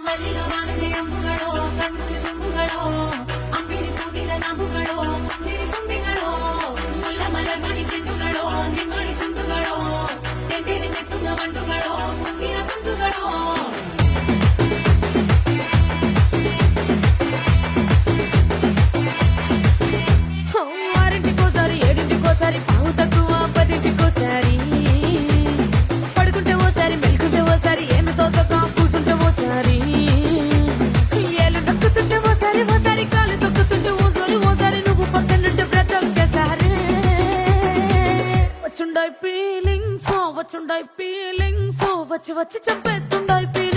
ಮಲ್ಲಿಗ ವಾನದೆ ಅಂಬುಗಳೋ ಕಣ್ಣುಗೆ ತುಂಬುಗಳೋ ಅಂಬಿಳಿ ಕೂಡಿದ ನಾಬುಗಳೋ ಮುಂಜಿರಿ ಕೊಂಬಿಗಳೋ ಮುಲ್ಲ ಮಲರ್ ಮಣಿ ಚೆಂಡುಗಳೋ ನಿಮ್ಮಣಿ ಚುಂಡುಗಳೋ ತೆಂಡೆಲಿ ನೆತ್ತುಂಗ ಮಂಡುಗಳೋ ಮುಂದಿನ ಕುಂದುಗಳೋ ఆరింటికోసారి ఏడింటికోసారి పావు తక్కువ పదింటికోసారి పడుకుంటే ఓసారి మెలుకుంటే ఓసారి ఏమి తోసక కూసుంటే ఓసారి ఏళ్ళు నొక్కుతుంటే ఓసారి ఓసారి కాలు తొక్కుతుంటే ఓసారి నువ్వు పక్కనుంటే బ్రతొక్కేసారి వచ్చుండాయి ఫీలింగ్స్ వచ్చి వచ్చి చంపేస్తుండాయి ఫీలింగ్స్